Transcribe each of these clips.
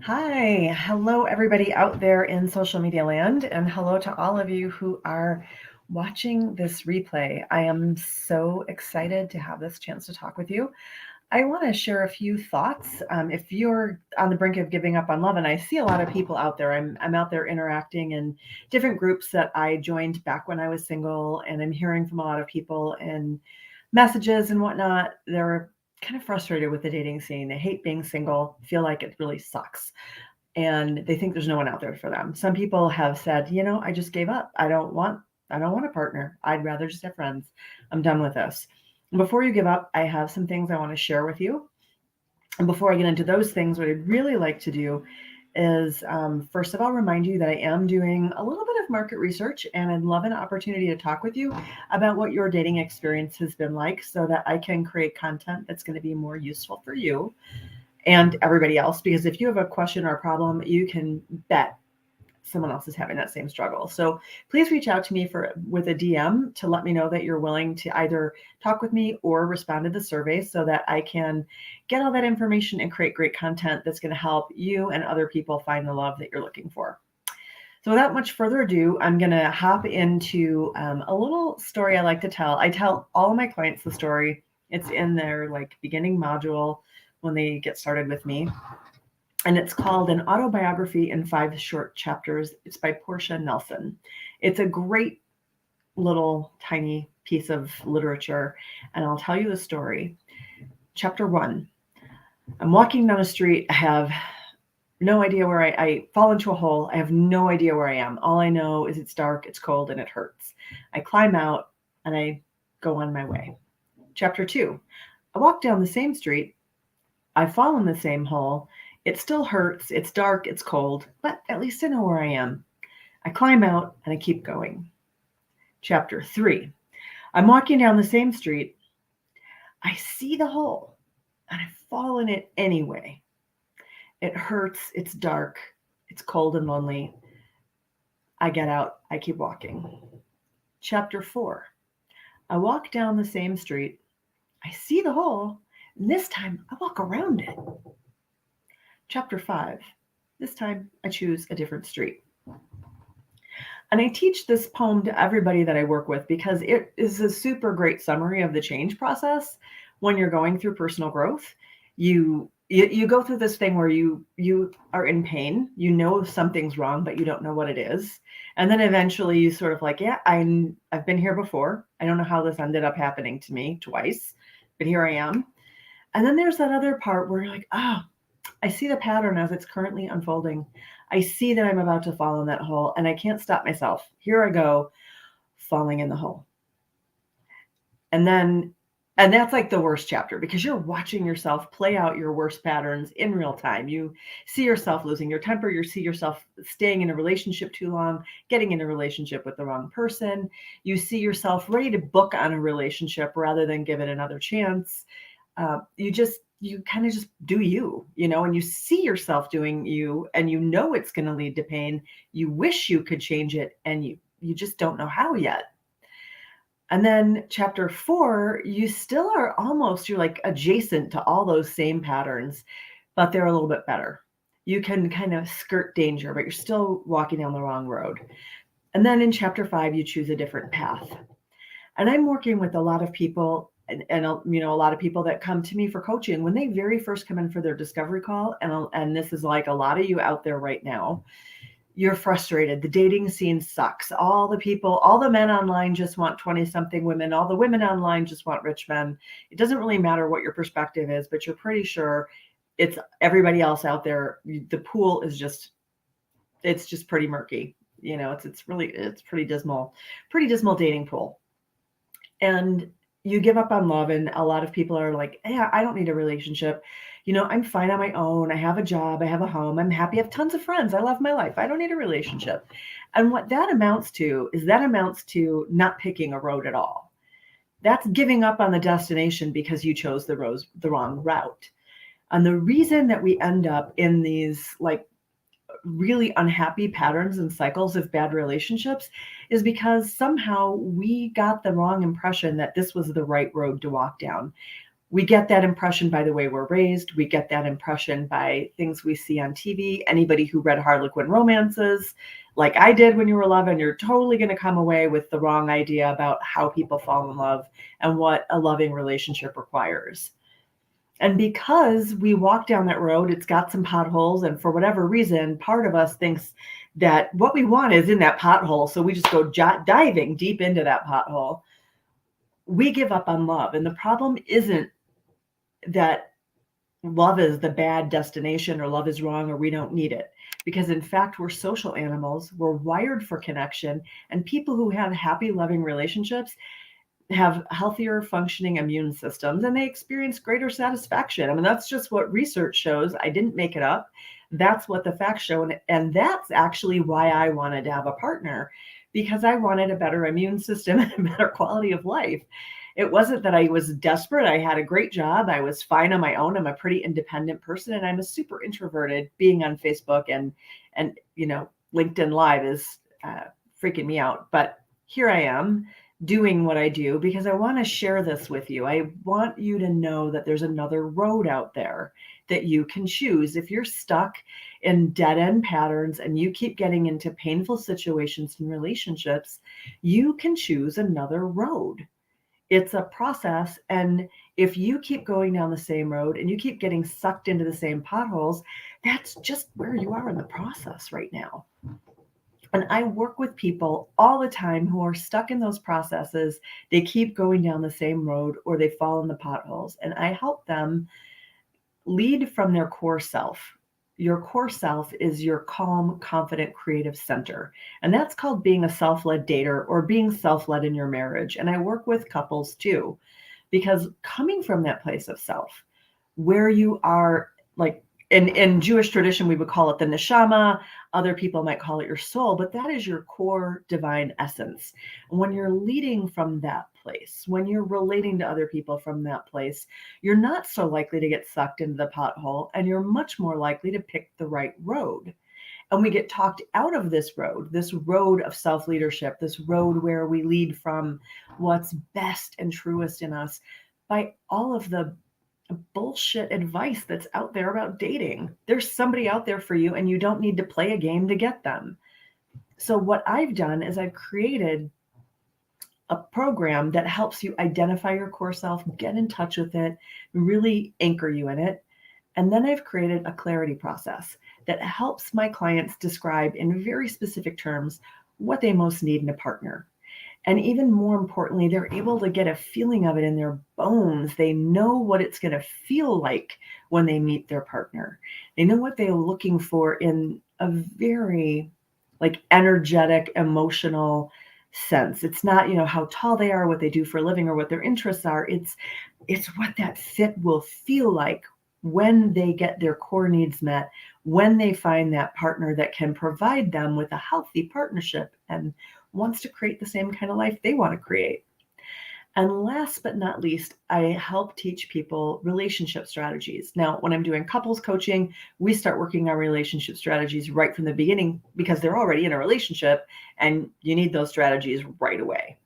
Hi, hello everybody out there in social media land, and hello to all of you who are watching this replay. I am so excited to have this chance to talk with you. I want to share a few thoughts. If you're on the brink of giving up on love, and I see a lot of people out there, I'm out there interacting in different groups that I joined back when I was single, and I'm hearing from a lot of people and messages and whatnot. They're kind of frustrated with the dating scene. They hate being single, feel like it really sucks, and they think there's no one out there for them. Some people have said, I just gave up. I don't want a partner. I'd rather just have friends. I'm done with this. Before you give up, I have some things I want to share with you. And before I get into those things, what I'd really like to do is, first of all, remind you that I am doing a little bit of market research, and I'd love an opportunity to talk with you about what your dating experience has been like so that I can create content that's going to be more useful for you and everybody else. Because if you have a question or a problem, you can bet someone else is having that same struggle. So please reach out to me with a DM to let me know that you're willing to either talk with me or respond to the survey so that I can get all that information and create great content that's going to help you and other people find the love that you're looking for. So without much further ado, I'm going to hop into a little story I like to tell. I tell all of my clients the story. It's in their beginning module when they get started with me, and it's called An Autobiography in 5 Short Chapters. It's by Portia Nelson. It's a great little tiny piece of literature, and I'll tell you the story. Chapter 1. I'm walking down a street. I have no idea where I fall into a hole. I have no idea where I am. All I know is it's dark, it's cold, and it hurts. I climb out and I go on my way. Chapter 2. I walk down the same street. I fall in the same hole. It still hurts. It's dark. It's cold, but at least I know where I am. I climb out and I keep going. Chapter 3. I'm walking down the same street. I see the hole and I fall in it anyway. It hurts. It's dark. It's cold and lonely. I get out. I keep walking. Chapter 4. I walk down the same street. I see the hole, and this time I walk around it. Chapter 5. This time I choose a different street. And I teach this poem to everybody that I work with because it is a super great summary of the change process when you're going through personal growth. You go through this thing where you are in pain, you know something's wrong, but you don't know what it is. And then eventually you sort of like, yeah, I've been here before. I don't know how this ended up happening to me twice, but here I am. And then there's that other part where you're like, oh, I see the pattern as it's currently unfolding. I see that I'm about to fall in that hole and I can't stop myself. Here I go, falling in the hole. And that's like the worst chapter because you're watching yourself play out your worst patterns in real time. You see yourself losing your temper. You see yourself staying in a relationship too long, getting in a relationship with the wrong person. You see yourself ready to book on a relationship rather than give it another chance. You kind of just do and you see yourself doing you, and it's going to lead to pain. You wish you could change it, and you just don't know how yet. And then chapter 4, you're like adjacent to all those same patterns, but they're a little bit better. You can kind of skirt danger, but you're still walking down the wrong road. And then in chapter 5, you choose a different path. And I'm working with a lot of people and a lot of people that come to me for coaching when they very first come in for their discovery call. And this is like a lot of you out there right now. You're frustrated. The dating scene sucks. All the men online just want 20 something women. All the women online just want rich men. It doesn't really matter what your perspective is, but you're pretty sure it's everybody else out there. The pool is it's just pretty murky. It's pretty dismal dating pool. And you give up on love, and a lot of people are like, yeah, I don't need a relationship. I'm fine on my own. I have a job. I have a home. I'm happy. I have tons of friends. I love my life. I don't need a relationship. And what that amounts to not picking a road at all. That's giving up on the destination because you chose the wrong route. And the reason that we end up in these really unhappy patterns and cycles of bad relationships is because somehow we got the wrong impression that this was the right road to walk down. We get that impression by the way we're raised. We get that impression by things we see on TV. Anybody who read Harlequin romances, like I did when you were 11, you're totally going to come away with the wrong idea about how people fall in love and what a loving relationship requires. And because we walk down that road, it's got some potholes. And for whatever reason, part of us thinks that what we want is in that pothole. So we just go diving deep into that pothole. We give up on love. And the problem isn't that love is the bad destination or love is wrong or we don't need it. Because in fact, we're social animals. We're wired for connection. And people who have happy, loving relationships have healthier functioning immune systems and they experience greater satisfaction. I mean, that's just what research shows. I didn't make it up. That's what the facts show. And that's actually why I wanted to have a partner, because I wanted a better immune system and a better quality of life. It wasn't that I was desperate. I had a great job. I was fine on my own. I'm a pretty independent person and I'm a super introverted. Being on Facebook and LinkedIn Live is freaking me out. But here I am doing what I do because I want to share this with you. I want you to know that there's another road out there that you can choose. If you're stuck in dead end patterns and you keep getting into painful situations and relationships, you can choose another road. It's a process. And if you keep going down the same road and you keep getting sucked into the same potholes, that's just where you are in the process right now. And I work with people all the time who are stuck in those processes. They keep going down the same road or they fall in the potholes. And I help them lead from their core self. Your core self is your calm, confident, creative center. And that's called being a self-led dater or being self-led in your marriage. And I work with couples too, because coming from that place of self, where you are like, in Jewish tradition, we would call it the neshama. Other people might call it your soul, but that is your core divine essence. And when you're leading from that place, when you're relating to other people from that place, you're not so likely to get sucked into the pothole and you're much more likely to pick the right road. And we get talked out of this road of self-leadership, this road where we lead from what's best and truest in us by all of the bullshit advice that's out there about dating. There's somebody out there for you and you don't need to play a game to get them. So what I've done is I've created a program that helps you identify your core self, get in touch with it, really anchor you in it. And then I've created a clarity process that helps my clients describe in very specific terms what they most need in a partner. And even more importantly, they're able to get a feeling of it in their bones. They know what it's going to feel like when they meet their partner. They know what they're looking for in a very energetic, emotional sense. It's not, how tall they are, what they do for a living, or what their interests are. It's what that fit will feel like when they get their core needs met, when they find that partner that can provide them with a healthy partnership and wants to create the same kind of life they want to create. And last but not least, I help teach people relationship strategies. Now, when I'm doing couples coaching, we start working on relationship strategies right from the beginning because they're already in a relationship and you need those strategies right away.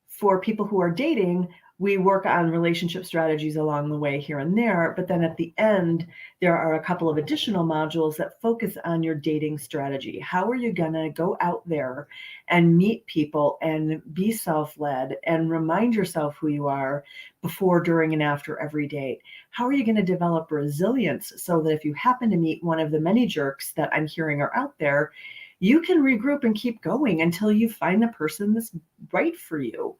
For people who are dating, we work on relationship strategies along the way here and there, but then at the end, there are a couple of additional modules that focus on your dating strategy. How are you gonna go out there and meet people and be self-led and remind yourself who you are before, during, and after every date? How are you gonna develop resilience so that if you happen to meet one of the many jerks that I'm hearing are out there, you can regroup and keep going until you find the person that's right for you?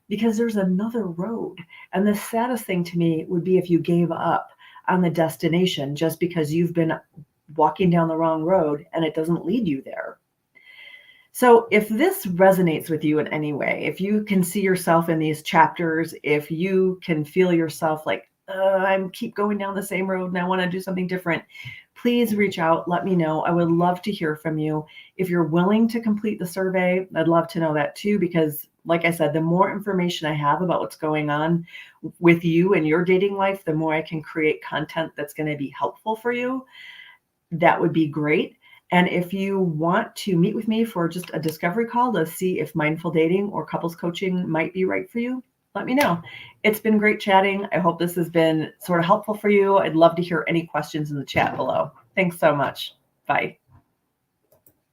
Because there's another road. And the saddest thing to me would be if you gave up on the destination just because you've been walking down the wrong road and it doesn't lead you there. So if this resonates with you in any way, if you can see yourself in these chapters, if you can feel yourself like, I keep going down the same road and I want to do something different, please reach out. Let me know. I would love to hear from you. If you're willing to complete the survey, I'd love to know that too, because like I said, the more information I have about what's going on with you and your dating life, the more I can create content that's going to be helpful for you. That would be great. And if you want to meet with me for just a discovery call to see if mindful dating or couples coaching might be right for you, let me know. It's been great chatting. I hope this has been sort of helpful for you. I'd love to hear any questions in the chat below. Thanks so much. Bye.